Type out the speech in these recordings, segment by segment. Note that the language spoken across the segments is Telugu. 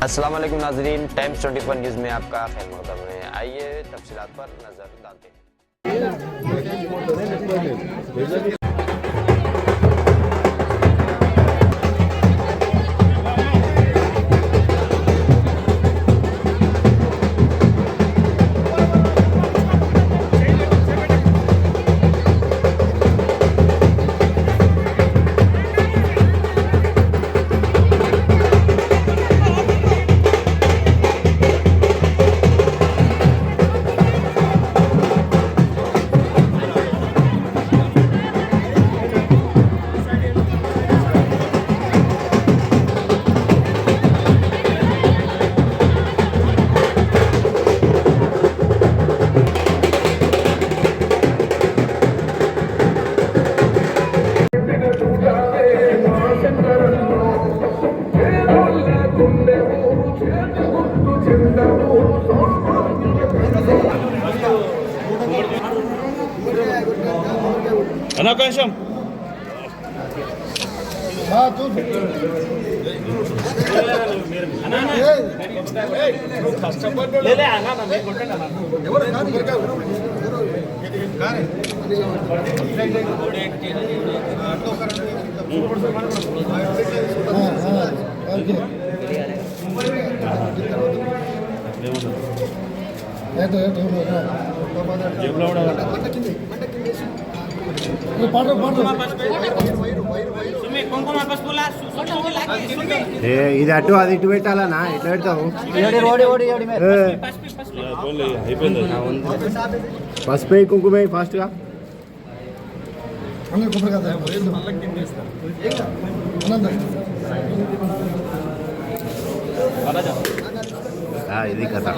अस्सलाम वालेकुम नाज़रीन, टाइम्स 24 न्यूज़ में आपका खैर मक़दम है। आइए तफसीलात पर नज़र डालते हैं। अनाकाशम ఇది అటు అది ఇటు పెట్టాలన్నా ఎట్లా పెడతావు పసుపు కుంకుమ ఫాస్ట్గా ఇది కథ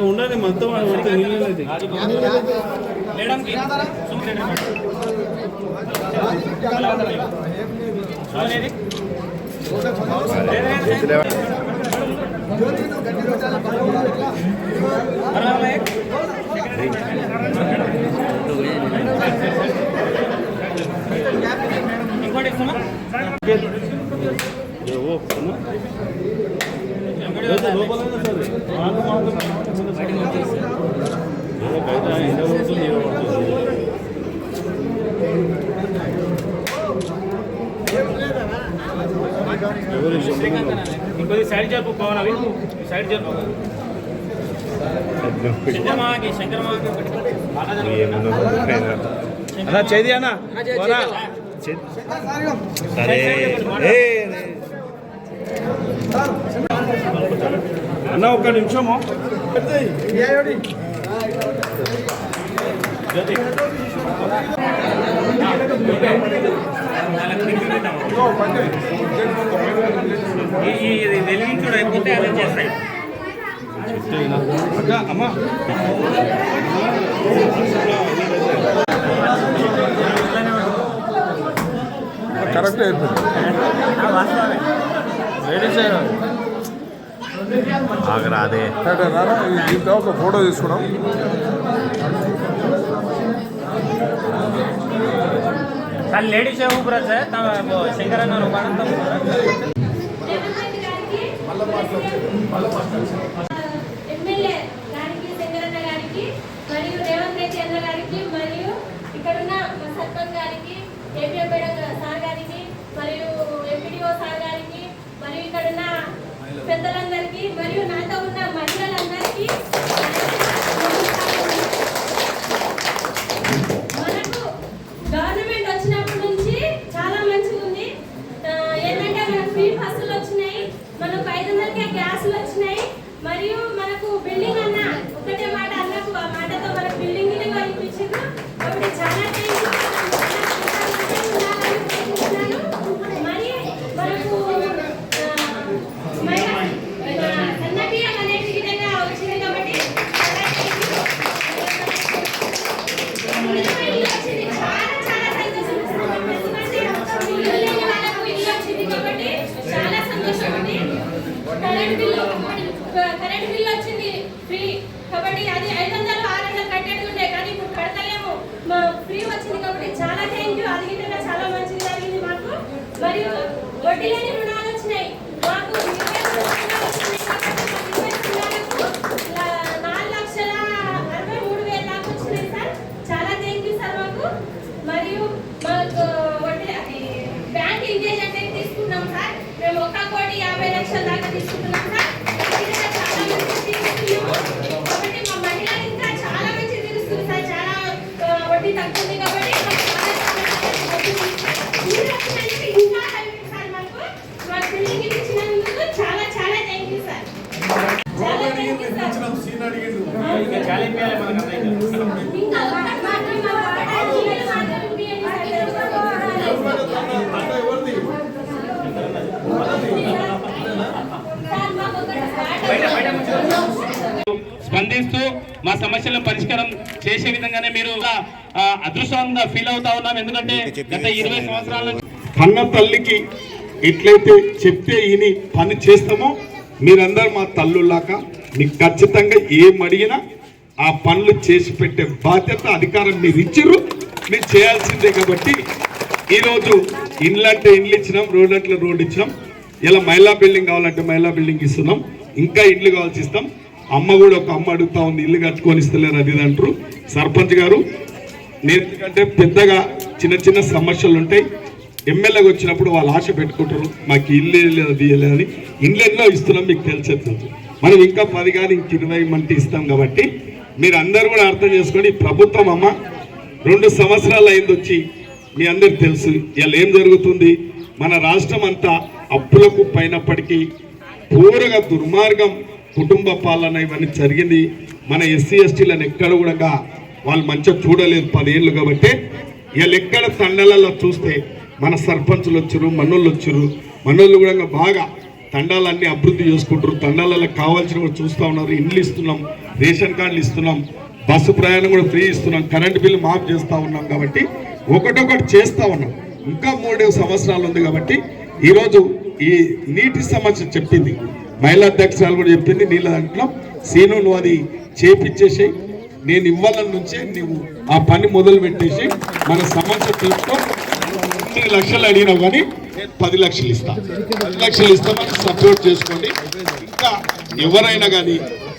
ఉండాలి మొత్తం ఇంకొద్ది సైడ్ జరుపు పవన్ అవి సైడ్ జరుపు అన్నా చేది అన్న అన్న ఒక్క నిమిషము వెలిగించుడు అయిపోతే అదే చేస్తాయి అమ్మా కరెక్ట్ అయిపోయింది ఆగరాదే దీంతో ఒక ఫోటో తీసుకున్నాం. సార్ లేడీస్ ऊपर है శంకరన్న ఎమ్మెల్యే గారికి శంకరన్న గారికి మరియు రేవంత్ రెడ్డి అన్న గారికి మరియు ఇక్కడున్న సర్పంచ్ గారికి ఏపీ సార్ గారికి మరియు ఎంపీడీఓ సార్ గారికి మరియు ఇక్కడున్న పెద్దలందరికీ మరియు నాతో ఉన్న మహిళలందరికీ మనకు గవర్నమెంట్ వచ్చినప్పటి నుంచి చాలా మంచిగా ఉంది. ఏంటంటే మనకు ఫ్రీ బస్సులు వచ్చినాయి, మనకు 500కే గ్యాసులు వచ్చినాయి, మరియు మనకు బిల్డింగ్ అన్న ఒకటే మాట అన్నకు ఆ మాటతో మనకు బిల్డింగ్ ఇప్పించారు. అప్పుడు చాలా మరి మనకు సన్నబియ్యం అనేది విధంగా వచ్చింది కాబట్టి మరి అది 500 600 కట్టేటుండే కానీ ఇప్పుడు కడతలేము. ఫ్రీ వచ్చింది కాబట్టి చాలా థ్యాంక్ యూ. అది విధంగా చాలా మంచిగా జరిగింది మాకు. మరియు వడ్డీ లేని రుణాలు వచ్చినాయి మాకు. 4,63,000 దాకా వచ్చినాయి సార్. చాలా థ్యాంక్ యూ సార్ మాకు. మరియు మాకు వడ్డీ బ్యాంక్ ఇంటెలిజెంట్ తీసుకున్నాం సార్. మేము 1,50,00,000 దాకా తీసుకుంటున్నాం సార్. చాలా మంచి తీసుకున్నాము కాబట్టి మా మహిళలు ఇంకా చాలా మంచి తెలుస్తుంది సార్. చాలా వడ్డీ తగ్గుతుంది కాబట్టి ఇంకా సార్ మాకు మా బిల్డింగ్ ఇచ్చినందుకు చాలా చాలా థ్యాంక్ యూ సార్. చాలా థ్యాంక్ యూ సార్. ఇంకా చాలా ఇవ్వాలి మనకు అర్థం ఇంకా ఒక్కటి మాత్రం మా వాటర్ జీవన మాత్రం ఇవ్వండి సార్. మాకు స్పందిస్తూ మా సమస్యలను పరిష్కారం చేసే విధంగానే మీరు అదృష్టంగా ఫీల్ అవుతా ఉన్నాం. ఎందుకంటే గత 20 సంవత్సరాల నుంచి కన్న తల్లికి ఎట్లయితే చెప్తే ఈని పని చేస్తామో మీరందరూ మా తల్లులాక మీకు ఖచ్చితంగా ఏం అడిగినా ఆ పనులు చేసి పెట్టే బాధ్యత అధికారం మీరు ఇచ్చిర్రు, మీరు చేయాల్సిందే. కాబట్టి ఈరోజు ఇండ్లంటే ఇండ్లు ఇచ్చినాం, రోడ్ అంటే రోడ్ ఇచ్చినాం. ఇలా మహిళా బిల్డింగ్ కావాలంటే మహిళా బిల్డింగ్ ఇస్తున్నాం. ఇంకా ఇండ్లు కావాల్సి ఇస్తాం. అమ్మ కూడా ఒక అమ్మ అడుగుతా ఉంది, ఇల్లు కట్టుకొని ఇస్తలేరు అది అంటారు. సర్పంచ్ గారు నేను ఎందుకంటే పెద్దగా చిన్న చిన్న సమస్యలు ఉంటాయి. ఎమ్మెల్యేగా వచ్చినప్పుడు వాళ్ళు ఆశ పెట్టుకుంటారు మాకు ఇల్లు అది అని. ఇండ్లు ఎన్నో ఇస్తున్నాం, మీకు తెలిసేది. మనం ఇంకా 10 కానీ ఇంక 20 మంది ఇస్తాం. కాబట్టి మీరు అందరూ కూడా అర్థం చేసుకోండి. ప్రభుత్వం అమ్మ 2 సంవత్సరాలు అయింది వచ్చి, మీ అందరికి తెలుసు ఇలా ఏం జరుగుతుంది. మన రాష్ట్రం అంతా అప్పులకు పైనప్పటికీ పూరగా దుర్మార్గం, కుటుంబ పాలన ఇవన్నీ జరిగింది. మన ఎస్సీ ఎస్టీలను ఎక్కడ కూడా వాళ్ళు మంచిగా చూడలేదు 10 ఏళ్ళు. కాబట్టి వీళ్ళు ఎక్కడ తండాలలో చూస్తే మన సర్పంచులు వచ్చారు, మనోళ్ళు వచ్చారు. మనోళ్ళు కూడా బాగా తండాలన్నీ అభివృద్ధి చేసుకుంటారు. తండాలలో కావాల్సిన కూడా చూస్తూ ఉన్నారు. ఇండ్లు ఇస్తున్నాం, రేషన్ కార్డులు ఇస్తున్నాం, బస్సు ప్రయాణం కూడా ఫ్రీ ఇస్తున్నాం, కరెంటు బిల్లు మాఫ్ చేస్తూ ఉన్నాం. కాబట్టి ఒకటొకటి చేస్తూ ఉన్నాం. ఇంకా 3 సంవత్సరాలు ఉంది. కాబట్టి ఈరోజు ఈ నీటి సమస్య చెప్పింది మహిళా అధ్యక్షురాలు కూడా చెప్పింది. నీళ్ళ దాంట్లో సీను నువ్వు అది చేపించేసి నేను ఇవ్వాలని నుంచే నువ్వు ఆ పని మొదలు పెట్టేసి మన సమస్య తీసుకో. 9 లక్షలు అడిగినావు కానీ నేను 10 లక్షలు ఇస్తాను. 10 లక్షలు ఇస్తామని సపోర్ట్ చేసుకోండి. ఇంకా ఎవరైనా కానీ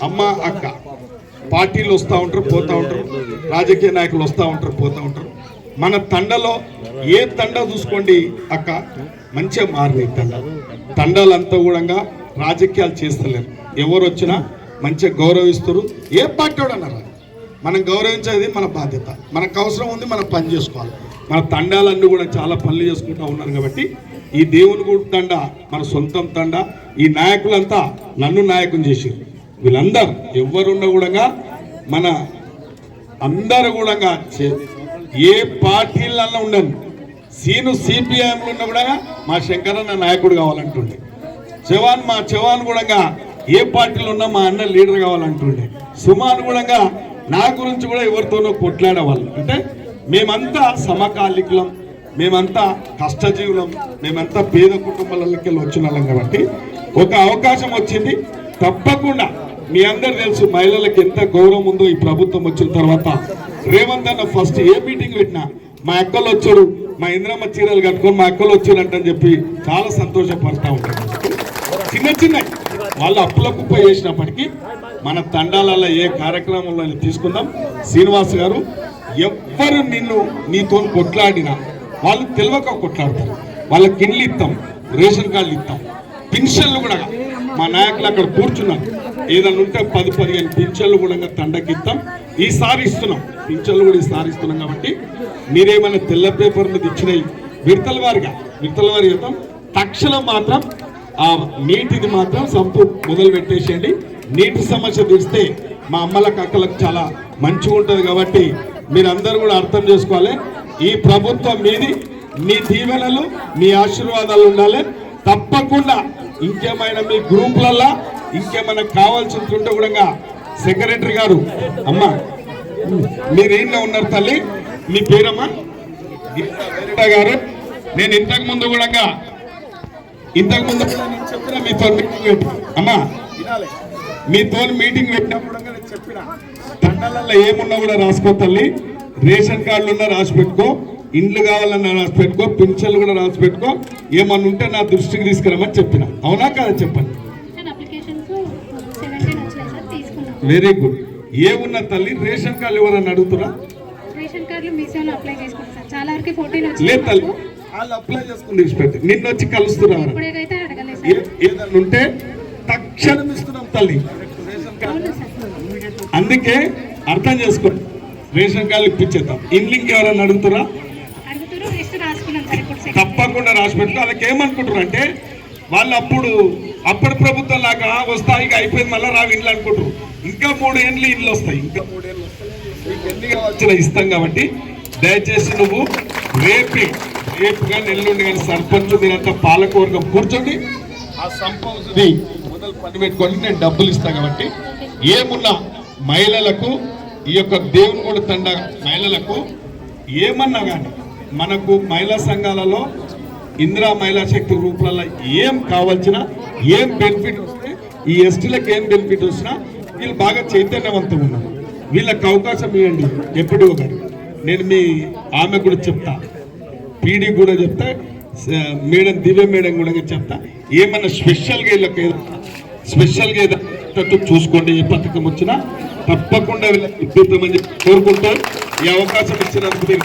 అమ్మ అక్క పార్టీలు వస్తూ ఉంటారు, పోతూ ఉంటారు. రాజకీయ నాయకులు వస్తూ ఉంటారు, పోతూ ఉంటారు. మన తండలో ఏ తండ చూసుకోండి అక్క, మంచిగా మారినాయి తండాలంతా కూడా రాజకీయాలు చేస్తలేరు. ఎవరు వచ్చినా మంచిగా గౌరవిస్తారు. ఏ పార్టీ వాడు అన్నారు, మనం గౌరవించేది మన బాధ్యత. మనకు అవసరం ఉంది, మనం పని చేసుకోవాలి. మన తండాలన్నీ కూడా చాలా పనులు చేసుకుంటూ ఉన్నారు. కాబట్టి ఈ దేవుని గుడి తండ మన సొంతం తండ. ఈ నాయకులంతా నన్ను నాయకుని చేసారు. వీళ్ళందరూ ఎవరున్నా కూడా మన అందరూ కూడా ఏ పార్టీలలో ఉండను. సీను సిపిఐఎంలో ఉన్నా కూడా మా శంకరన్న నాయకుడు కావాలంటుండే. మా చవాన్ కూడా ఏ పార్టీలో ఉన్నా మా అన్న లీడర్ కావాలంటుండే. సుమాన్ కూడా నా గురించి కూడా ఎవరితోనో కొట్లాడేవాళ్ళు. అంటే మేమంతా సమకాలికులం, మేమంతా కష్టజీవులం, మేమంతా పేద కుటుంబాలకి వచ్చిన వాళ్ళం. కాబట్టి ఒక అవకాశం వచ్చింది. తప్పకుండా మీ అందరు తెలుసు మహిళలకు ఎంత గౌరవం ఉందో ఈ ప్రభుత్వం వచ్చిన తర్వాత. రేవంత్ అన్న ఫస్ట్ ఏ మీటింగ్ పెట్టినా మా అక్కలు వచ్చాడు, మా ఇంద్రమ్మ చీరలు కట్టుకొని మా అక్కలు వచ్చారంటని చెప్పి చాలా సంతోషపడతా ఉంటారు. చిన్న చిన్న వాళ్ళు అప్పుల కుప్ప చేసినప్పటికీ మన తండాలలో ఏ కార్యక్రమంలో తీసుకుందాం. శ్రీనివాస్ గారు ఎవ్వరు నీతో కొట్లాడినా వాళ్ళు తెలియక కొట్లాడతారు. వాళ్ళకి ఇండ్లు ఇస్తాం, రేషన్ కార్డులు ఇస్తాం, పింఛన్లు కూడా మా నాయకులు అక్కడ కూర్చున్నారు. ఏదైనా ఉంటే 10-15 పింఛన్లు కూడా తండకి ఇస్తాం. ఈసారి ఇస్తున్నాం పింఛన్లు కూడా ఈసారి ఇస్తున్నాం. కాబట్టి మీరేమైనా తెల్ల పేపర్ మీద ఇచ్చినాయి విడతల వారిగా ఇస్తాం. తక్షణం మాత్రం ఆ నీటిది మాత్రం సంపు మొదలు పెట్టేసేయండి. నీటి సమస్య తీస్తే మా అమ్మలకు అక్కలకు చాలా మంచిగా ఉంటుంది. కాబట్టి మీరందరూ కూడా అర్థం చేసుకోవాలి. ఈ ప్రభుత్వం మీది, మీ దీవెనలు మీ ఆశీర్వాదాలు ఉండాలి. తప్పకుండా ఇంకేమైనా మీ గ్రూపులల్లో ఇంకేమైనా కావాల్సి ఉంటే కూడా సెక్రటరీ గారు అమ్మ మీరేంట్లో ఉన్నారు తల్లి, మీ పేరమ్మా గీతా గారు. నేను ఇంతకు ముందు చెప్పిన మీతో మీటింగ్ పెట్టి అమ్మా మీతో మీటింగ్ పెట్టినప్పుడు నేను చెప్పిన తండాలలో ఏమున్నా కూడా రాసుకో తల్లి. రేషన్ కార్డులు ఉన్నా రాసి పెట్టుకో, ఇండ్లు కావాలన్నా రాసి పెట్టుకో, పింఛన్లు కూడా రాసి పెట్టుకో. ఏమన్నా ఉంటే నా దృష్టికి తీసుకురామని చెప్పిన. అవునా కాదా చెప్పండి. Very good. ఏమున్నా తల్లి రేషన్ కార్డులు ఎవరన్నా అడుగుతురా? రేషన్ కార్డులు మీ సేవలో అప్లై చేసుకుంటారు సార్. చాలా వరకు 14 వచ్చి లేదు తల్లి, వాళ్ళు అప్లై చేసుకుని తీసిపెట్టి నిన్న వచ్చి కలుస్తురా. ఇప్పుడైతే అడగలేదు సార్. ఏదన్నా ఉంటే తక్షణం ఇస్తున్నాం తల్లి రేషన్ కార్డు. అందుకే అర్థం చేసుకోండి, రేషన్ కార్డులు ఇప్పించేద్దాం. ఇన్లింక్ ఎవరన్నా అడుగుతారా? అడుగుతారు, లిస్ట్ రాసుకున్నాం సార్. ఇప్పుడు తప్పకుండా రాసి పెట్టుకో. వాళ్ళకి ఏమనుకుంటారు అంటే వాళ్ళు అప్పటి ప్రభుత్వం లాగా వస్తాయి ఇక అయిపోయింది మళ్ళీ రావు ఇండ్లు అనుకుంటారు. ఇంకా 3 ఏళ్ళు ఇండ్లు వస్తాయి, ఇంకా 3 ఏళ్ళు వస్తాయి. మీకు ఎన్నిగా వచ్చినా ఇస్తాం కాబట్టి దయచేసి నువ్వు రేపుగా ఎల్లుండి కానీ సర్పంచ్ మీరంతా పాలకవర్గం కూర్చోండి. ఆ సంపద మొదలు పని పెట్టుకొని నేను డబ్బులు ఇస్తాను కాబట్టి ఏమున్నా మహిళలకు ఈ యొక్క దేవుని కూడా తండ మహిళలకు ఏమన్నా కానీ మనకు మహిళా సంఘాలలో ఇందిరా మహిళా శక్తి గ్రూపులలో ఏం కావాల్సిన ఏం బెనిఫిట్ వస్తే ఈ ఎస్టీలకు ఏం బెనిఫిట్ వచ్చినా వీళ్ళు బాగా చైతన్యవంతం ఉన్నారు. వీళ్ళకి అవకాశం ఇవ్వండి. ఎప్పుడు గారు నేను మీ ఆమె కూడా చెప్తా, పీడీ కూడా చెప్తా, మేడం దివ్య మేడం కూడా చెప్తా. ఏమన్నా స్పెషల్గా వీళ్ళకి స్పెషల్గా ఏదో చూసుకోండి. ఏ పథకం వచ్చినా తప్పకుండా వీళ్ళకి ఇప్పిద్దామని చెప్పి కోరుకుంటారు. ఈ అవకాశం ఇచ్చినందుకు మీరు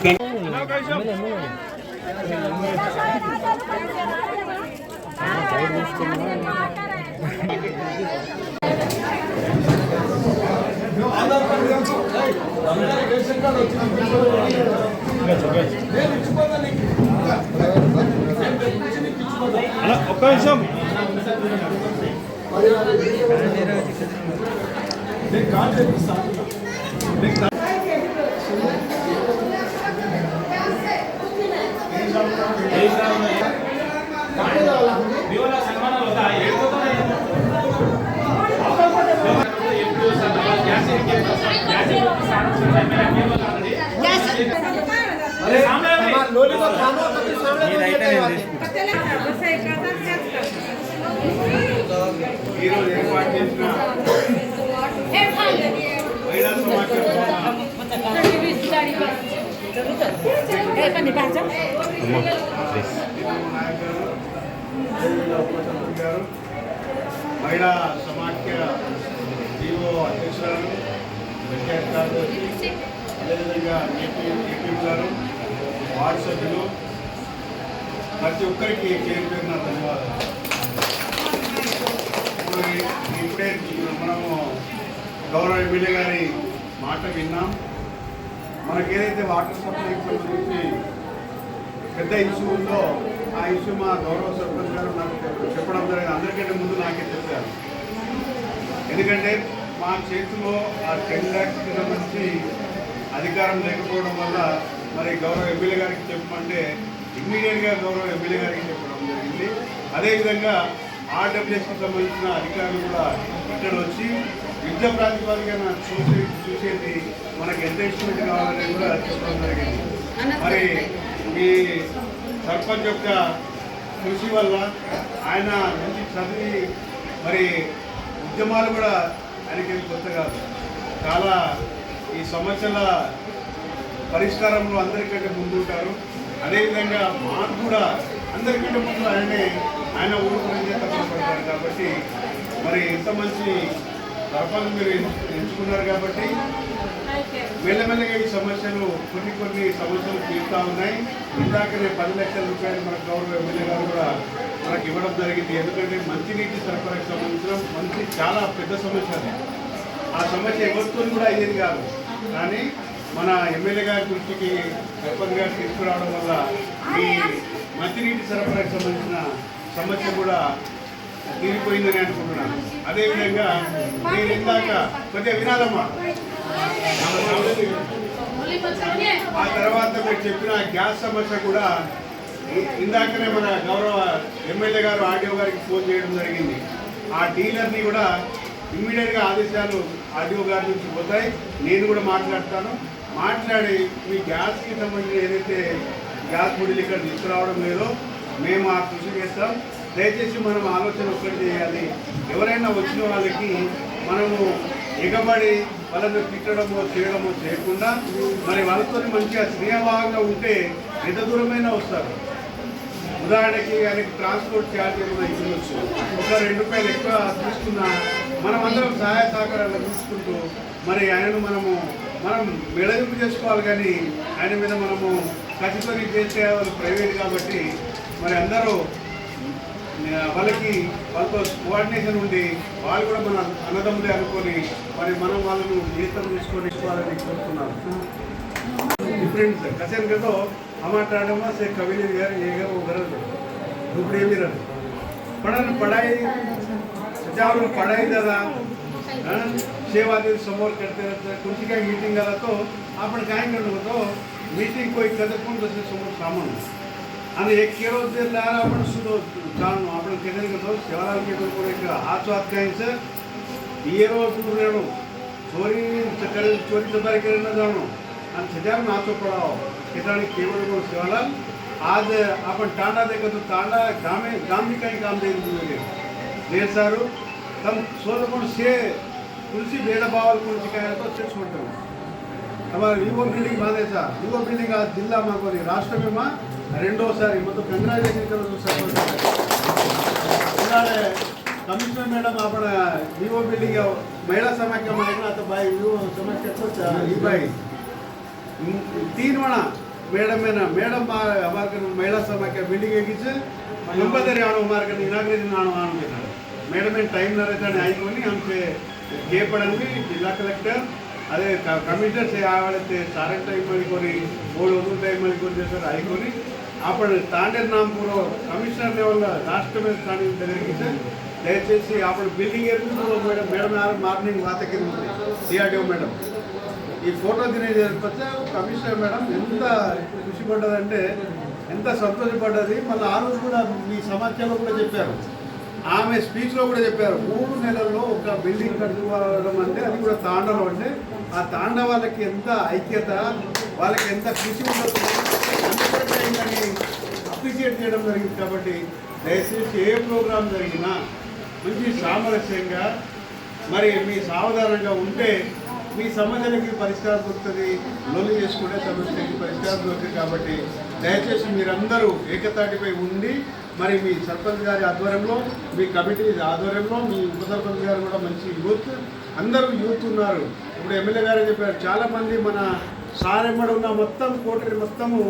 ఒక్క నిమిషం. ఈరోజు ఏర్పాటు చేసిన మహిళా మహిళా సమాఖ్య జీవో అధ్యక్షురాలు పంచాయత్ కార్యదర్శి, అదేవిధంగా ఏపీ గారు, వార్డు సభ్యులు, ప్రతి ఒక్కరికి పేరు పేరున ధన్యవాదాలు. ఇప్పుడే మనము గౌరవ ఎమ్మెల్యే గారి మాట విన్నాం. మనకేదైతే వాటర్ సప్లైకి సంబంధించి పెద్ద ఇష్యూ ఉందో ఆ ఇష్యూ మా గౌరవ సర్పంచ్ గారు నాకు చెప్పడం జరిగింది. అందరికంటే ముందు నాకే చెప్పారు. ఎందుకంటే మా చేతిలో ఆ 10 lakhs సంబంధించి అధికారం లేకపోవడం వల్ల మరి గౌరవ ఎమ్మెల్యే గారికి చెప్పమంటే ఇమ్మీడియట్గా గౌరవ ఎమ్మెల్యే గారికి చెప్పడం జరిగింది. అదేవిధంగా ఆర్డబ్ల్యూఎస్కి సంబంధించిన అధికారులు కూడా ఇక్కడ వచ్చి యుద్ధ ప్రాతిపదికన చూసేది మనకు ఎంత ఎస్టిమేట్ కావాలని కూడా చెప్పడం జరిగింది. మరి మీ సర్పంచ్ యొక్క కృషి వల్ల ఆయన మంచి చదివి మరి ఉద్యమాలు కూడా ఆయనకి కొత్త కాదు. చాలా ఈ సమస్యల పరిష్కారంలో అందరికంటే ముందుంటారు. అదేవిధంగా మాకు కూడా అందరికంటే ముందు ఆయన ఊరు గురించి తప్పపడతారు. కాబట్టి మరి ఇంత మంచి సర్పంచ్ మీరు ఎంచుకున్నారు కాబట్టి మెల్లమెల్లగా ఈ సమస్యలు కొన్ని సమస్యలు తీరుతూ ఉన్నాయి. ఇందాకనే 10 లక్షల రూపాయలు మన గౌరవ ఎమ్మెల్యే గారు కూడా మనకు ఇవ్వడం జరిగింది. ఎందుకంటే మంచినీటి సరఫరాకు సంబంధించిన చాలా పెద్ద సమస్య అది. ఆ సమస్య ఎవరితో కూడా అయ్యేది కాదు. కానీ మన ఎమ్మెల్యే గారి దృష్టికి సర్పంచ్ గారు తీసుకురావడం వల్ల ఈ మంచినీటి సరఫరాకు సంబంధించిన సమస్య కూడా తీరిపోయిందని అనుకుంటున్నాను. అదేవిధంగా నేను ఇందాక కొద్దిగా వినాలమ్మా, ఆ తర్వాత మీరు చెప్పిన గ్యాస్ సమస్య కూడా ఇందాకనే మన గౌరవ ఎమ్మెల్యే గారు ఆర్డీఓ గారికి ఫోన్ చేయడం జరిగింది. ఆ డీలర్ని కూడా ఇమ్మీడియట్గా ఆదేశాలు ఆర్డీఓ గారి నుంచి పోతాయి. నేను కూడా మాట్లాడి మీ గ్యాస్కి సంబంధించి ఏదైతే గ్యాస్ బుడ్డీలు ఇక్కడ తీసుకురావడం లేదో మేము ఆ కృషి చేస్తాం. దయచేసి మనం ఆలోచన ఒక్కటి చేయాలి. ఎవరైనా వచ్చిన వాళ్ళకి మనము ఎగబడి వాళ్ళని తిట్టడమో చేయడమో చేయకుండా మరి వాళ్ళతో మంచిగా స్నేహభావంగా ఉంటే ఎంత దూరమైనా వస్తారు. ఉదాహరణకి ఆయనకి ట్రాన్స్పోర్ట్ ఛార్జీలు ఇవ్వచ్చు, ఒక 2 రూపాయలు ఎక్కువ తీసుకున్నా మనం అందరం సహాయ సహకారాలు తీసుకుంటూ మరి ఆయనను మనం మెడగింపు చేసుకోవాలి. కానీ ఆయన మీద మనము ఖచ్చితంగా చేసే వాళ్ళు ప్రైవేట్ కాబట్టి మరి అందరూ వాళ్ళతో కోఆర్డినేషన్ ఉండి వాళ్ళు కూడా మన అన్నదమ్ములే అనుకొని మరి మనం వాళ్ళను జీతం తీసుకొని ఇవ్వాలని కోరుతున్నాను. डिफरेंट है कसे तो हमारा टाइम से कभी यार ये वो गरज दूसरे भी रह पढ़ाई सजाव पढ़ाई ज़्यादा सेवा समोर करते रहते कुछ का मीटिंग आला तो आपण काय करतो तो मीटिंग कोई कदपून तसे समोर सामान आणि एक केरो दिला आपण सुद्धा जाणू आपण केले करतो सेवाला के एक हात वात कायचं येरो दूर चोरी चकारी करना जाणो आणि सजाव नाचो पडाव ठिकाणी केवळ सेवाला आज आपण तांडा देखो तो तांडा गाम भी कहीं काम दे देर सारू तम सोलकोण से तुलसी भेदभाव कुछ काय तो से छोड़ते हमारे विवो बिल्डिंग बांधेसा विवो बिल्डिंग आज जिला माकोनी राष्ट्र में मां రెండోసారి मतलब कंग्रेचुलेशन करो सर इन्हाळे कमिश्नर मैडम आपण विवो बिल्डिंग महिला समाख्या मागला तो बाई विवो समाख्या ही बाई 3 वणा मैडम है ना मैडम हमारे महिला समाख्या बिल्डिंग एकीच नंबदरी आणो हमारे इनाग्रेशन आणो आनो मैडम टाइम न रहता है आईकोनी हमसे के पड़ंगी जिला कलेक्टर अरे कमिश्नर से आवड़ते सारे टाइम मळीकोनी बोर्ड ओदू टाइम मळीकोनी सर आईकोनी आपण तांडेर नाम पूरो कमिश्नर लेवल राष्ट्र में स्थानीय దగ్గరికి దయచేసి आपण బిల్డింగ్ ఎరుకులో మేడం మార్నింగ్ వాతకి సిఆర్డిఓ మేడం ఈ ఫోటో తినేది కమిషనర్ మేడం ఎంత ఖుషి పడ్డదంటే ఎంత సంతోషపడ్డది మళ్ళీ ఆ రోజు కూడా మీ సమాఖ్యలో కూడా చెప్పారు ఆమె స్పీచ్లో కూడా చెప్పారు 3 నెలల్లో ఒక బిల్డింగ్ కట్టుకోవడం అంటే అది కూడా తాండలో అంటే ఆ తాండ వాళ్ళకి ఎంత ఐక్యత వాళ్ళకి ఎంత ఖుషి ఉంటుంది అందుకని అప్రిషియేట్ చేయడం జరిగింది కాబట్టి దయచేసి ఏ ప్రోగ్రాం జరిగినా మంచి సామరస్యంగా మరి మీ సావధానంగా ఉంటే మీ సమస్యలకి పరిష్కారం దొరుకుతుంది లోన్లు చేసుకుంటే సమస్యలకి పరిష్కారం దొరుకుతుంది కాబట్టి దయచేసి మీరందరూ ఏకతాటిపై ఉండి మరి మీ సర్పంచ్ గారి ఆధ్వర్యంలో మీ కమిటీ ఆధ్వర్యంలో మీ ఉప సర్పంచ్ గారు కూడా మంచి యూత్ అందరూ యూత్ ఉన్నారు ఇప్పుడు ఎమ్మెల్యే గారు చెప్పారు చాలామంది మన సార్ ఎమ్మడి ఉన్న మొత్తం కోటరీ మొత్తము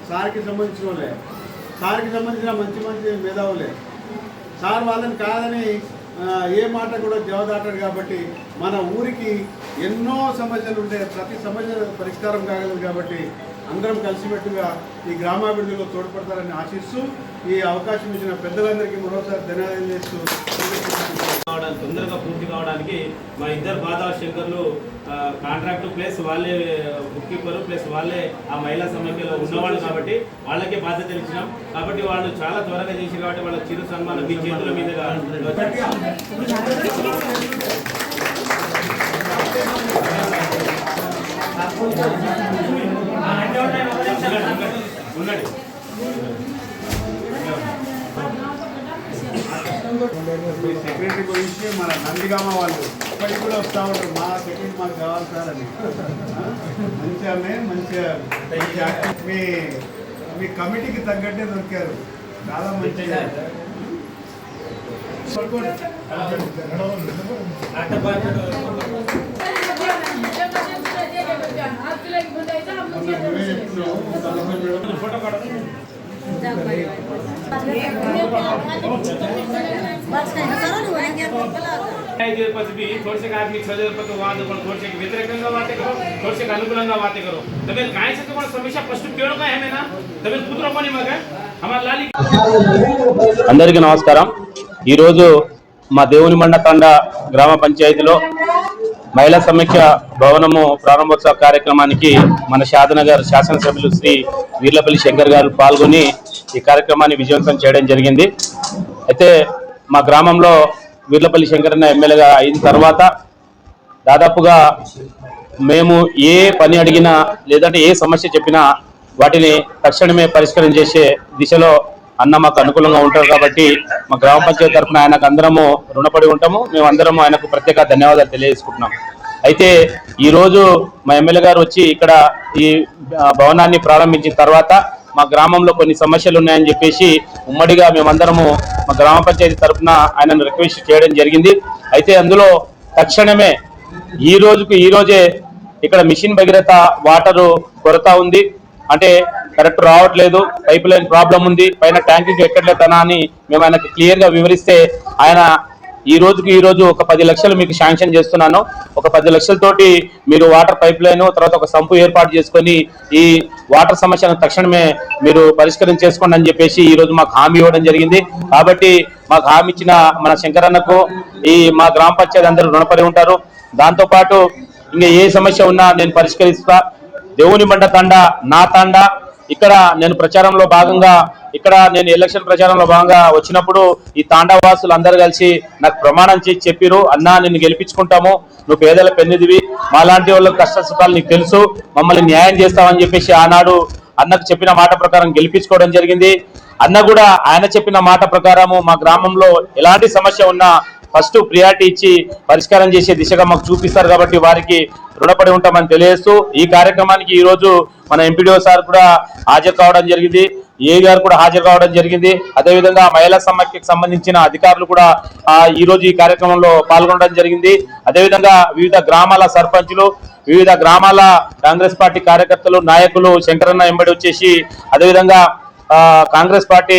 సార్కి సంబంధించిన వాళ్ళే సార్కి సంబంధించిన మంచి మేధావులే సార్ వాళ్ళని కాదని ఏ మాట కూడా జవదాటారు కాబట్టి మన ఊరికి ఎన్నో సమస్యలు ఉంటాయి ప్రతి సమస్య పరిష్కారం కాగలదు కాబట్టి అందరం కలిసిమెట్టుగా ఈ గ్రామాభివృద్ధిలో తోడ్పడతారని ఆశిస్తూ ఈ అవకాశం ఇచ్చిన పెద్దలందరికీ మరోసారి ధన్యవాదాలు చేస్తూ తొందరగా పూర్తి కావడానికి మా ఇద్దరు బాధా శంకర్లు కాంట్రాక్టు ప్లస్ వాళ్ళే బుక్ కీపరు ప్లస్ వాళ్ళే ఆ మహిళా సమైక్యలో ఉన్నవాళ్ళు కాబట్టి వాళ్ళకే బాధ్యతలు ఇచ్చినాం కాబట్టి వాళ్ళు చాలా త్వరగా చేసి కాబట్టి వాళ్ళ చిరు సన్మానం మీ చేతుల మీదుగా ఉన్నది సెక్రటరీ గురించి మన నందిగామ వాళ్ళు ఇప్పటికి కూడా వస్తూ ఉంటారు మా సెక్రటరీ మాకు కావాలి సార్ అని మంచిగా మీ కమిటీకి తగ్గట్టే దొరికారు చాలా మంచిగా थोड़े से आदमी 6,000 रुपये वहाँ दो थोड़े से व्यतिरेक बातें करो थोड़े से अनुकूल बातें करो तब काय से तो समस्या फस्ट क्यों का है ना तब पुत्र को मग हमारा लाली అందరికీ నమస్కారం ఈ రోజు మా దేవుని మండతండ గ్రామ పంచాయతీలో మహిళా సమైక్య భవనము ప్రారంభోత్సవ కార్యక్రమానికి మన షాద్నగర్ శాసనసభ్యులు శ్రీ వీర్లపల్లి శంకర్ గారు పాల్గొని ఈ కార్యక్రమాన్ని విజయవంతం చేయడం జరిగింది అయితే మా గ్రామంలో వీర్లపల్లి శంకర్ అన్న ఎమ్మెల్యేగా అయిన తర్వాత దాదాపుగా మేము ఏ పని అడిగినా లేదంటే ఏ సమస్య చెప్పినా వాటిని తక్షణమే పరిష్కారం చేసే దిశలో అన్న మాకు అనుకూలంగా ఉంటారు కాబట్టి మా గ్రామ పంచాయతీ తరఫున ఆయనకు అందరము రుణపడి ఉంటాము మేమందరము ఆయనకు ప్రత్యేక ధన్యవాదాలు తెలియజేసుకుంటున్నాం అయితే ఈరోజు మా ఎమ్మెల్యే గారు వచ్చి ఇక్కడ ఈ భవనాన్ని ప్రారంభించిన తర్వాత మా గ్రామంలో కొన్ని సమస్యలు ఉన్నాయని చెప్పేసి ఉమ్మడిగా మేమందరము మా గ్రామ పంచాయతీ తరఫున ఆయనను రిక్వెస్ట్ చేయడం జరిగింది. అయితే అందులో తక్షణమే ఈ రోజే ఇక్కడ మిషన్ భగీరథ వాటరు కొరత ఉంది, అంటే కరెక్ట్ రావట్లేదు, పైప్ లైన్ ప్రాబ్లం ఉంది, పైన ట్యాంకింగ్ ఎక్కట్లేదనా అని మేము ఆయనకు క్లియర్గా వివరిస్తే ఆయన ఈ రోజు ఒక 10 లక్షలు మీకు శాంక్షన్ చేస్తున్నాను, ఒక 10 లక్షలతోటి మీరు వాటర్ పైప్ లైన్ తర్వాత ఒక సంపు ఏర్పాటు చేసుకొని ఈ వాటర్ సమస్యను తక్షణమే మీరు పరిష్కారం చేసుకోండి అని చెప్పేసి ఈ రోజు మాకు హామీ ఇవ్వడం జరిగింది. కాబట్టి మాకు హామీ ఇచ్చిన మన శంకరన్నకు ఈ మా గ్రామ పంచాయతీ అందరూ రుణపడి ఉంటారు. దాంతోపాటు ఇంకా ఏ సమస్య ఉన్నా నేను పరిష్కరిస్తా. దేవుని బండ తండా నా తండా. ఇక్కడ నేను ప్రచారంలో భాగంగా నేను ఎలక్షన్ ప్రచారంలో భాగంగా వచ్చినప్పుడు ఈ తాండావాసులు అందరూ కలిసి నాకు ప్రమాణం చేసి చెప్పిరు, అన్నా నిన్ను గెలిపించుకుంటాము, నువ్వు పేదల పెన్నిదివి, మాలాంటి వాళ్ళ కష్ట సుఖాలు నీకు తెలుసు, మమ్మల్ని న్యాయం చేస్తామని చెప్పేసి ఆనాడు అన్నకు చెప్పిన మాట ప్రకారం గెలిపించుకోవడం జరిగింది. అన్న కూడా ఆయన చెప్పిన మాట ప్రకారము మా గ్రామంలో ఎలాంటి సమస్య ఉన్నా ఫస్ట్ ప్రియారిటీ ఇచ్చి పరిష్కారం చేసే దిశగా మాకు చూపిస్తారు. కాబట్టి వారికి రుణపడి ఉంటామని తెలియజేస్తూ ఈ కార్యక్రమానికి ఈ రోజు మన ఎంపీడీఓ సార్ కూడా హాజరు కావడం జరిగింది, ఏ గారు కూడా హాజరు కావడం జరిగింది. అదేవిధంగా మహిళా సమాఖ్యకు సంబంధించిన అధికారులు కూడా ఈ రోజు ఈ కార్యక్రమంలో పాల్గొనడం జరిగింది. అదేవిధంగా వివిధ గ్రామాల సర్పంచులు, వివిధ గ్రామాల కాంగ్రెస్ పార్టీ కార్యకర్తలు, నాయకులు శంకరన్న ఎంబడి వచ్చేసి, అదేవిధంగా కాంగ్రెస్ పార్టీ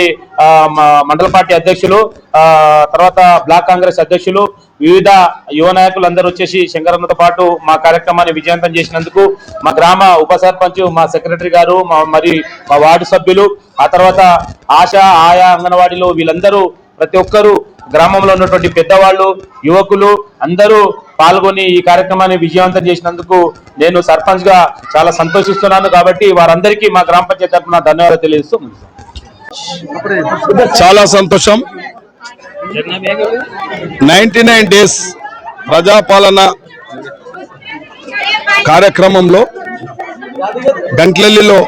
మండల పార్టీ అధ్యక్షులు, తర్వాత బ్లాక్ కాంగ్రెస్ అధ్యక్షులు, వివిధ యువ నాయకులు అందరూ వచ్చేసి శంకరన్నతో పాటు మా కార్యక్రమాన్ని విజయవంతం చేసినందుకు మా గ్రామ ఉప సర్పంచ్, మా సెక్రటరీ గారు, మరి మా వార్డు సభ్యులు, ఆ తర్వాత ఆశా ఆయా అంగన్వాడీలు, వీళ్ళందరూ ప్రతి ఒక్కరూ గ్రామంలో ఉన్నటువంటి పెద్దవాళ్ళు, యువకులు అందరూ పాల్గొని ఈ కార్యక్రమాన్ని విజయవంతం చేసినందుకు నేను సర్పంచ్ గా చాలా సంతోషిస్తున్నాను. కాబట్టి వారందరికీ మా గ్రామ పంచాయతీ తరఫున ధన్యవాదాలు తెలియజేస్తూ చాలా సంతోషం. 99 డేస్ ప్రజాపాలన కార్యక్రమంలో గంట్లెల్లిలో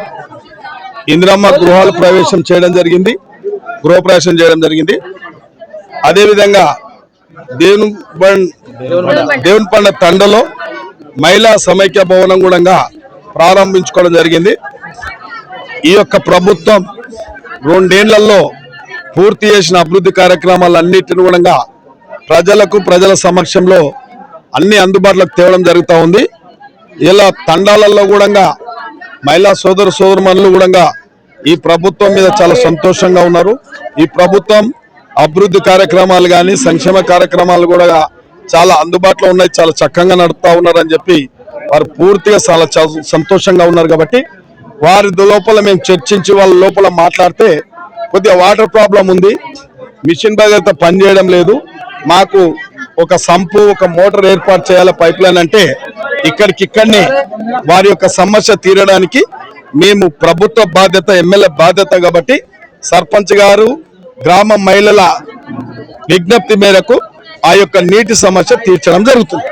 ఇందిరమ్మ గృహప్రవేశం చేయడం జరిగింది. అదేవిధంగా దేవునిపండ తండలో మహిళా సమైక్య భవనం కూడా ప్రారంభించుకోవడం జరిగింది. ఈ యొక్క ప్రభుత్వం 2 ఏళ్లలో పూర్తి చేసిన అభివృద్ధి కార్యక్రమాలన్నిటిని కూడా ప్రజల సమక్షంలో అన్ని అందుబాటులోకి తేవడం జరుగుతూ ఉంది. ఇలా తండాలలో కూడా మహిళా సోదరుమణులు కూడా ఈ ప్రభుత్వం మీద చాలా సంతోషంగా ఉన్నారు. ఈ ప్రభుత్వం అభివృద్ధి కార్యక్రమాలు కానీ సంక్షేమ కార్యక్రమాలు కూడా చాలా అందుబాటులో ఉన్నాయి, చాలా చక్కగా నడుపుతా ఉన్నారని చెప్పి వారు పూర్తిగా చాలా సంతోషంగా ఉన్నారు. కాబట్టి వారి లోపల మేము చర్చించి వాళ్ళ లోపల మాట్లాడితే కొద్దిగా వాటర్ ప్రాబ్లం ఉంది, మిషన్ భగీరథ పనిచేయడం లేదు, మాకు ఒక సంపు ఒక మోటార్ ఏర్పాటు చేయాలి పైప్ లైన్ అంటే ఇక్కడికిక్కడనే వారి యొక్క సమస్య తీరడానికి మేము ప్రభుత్వ బాధ్యత, ఎమ్మెల్యే బాధ్యత కాబట్టి సర్పంచ్ గారు గ్రామ మహిళల విజ్ఞప్తి మేరకు ఆ యొక్క నీటి సమస్య తీర్చడం జరుగుతుంది.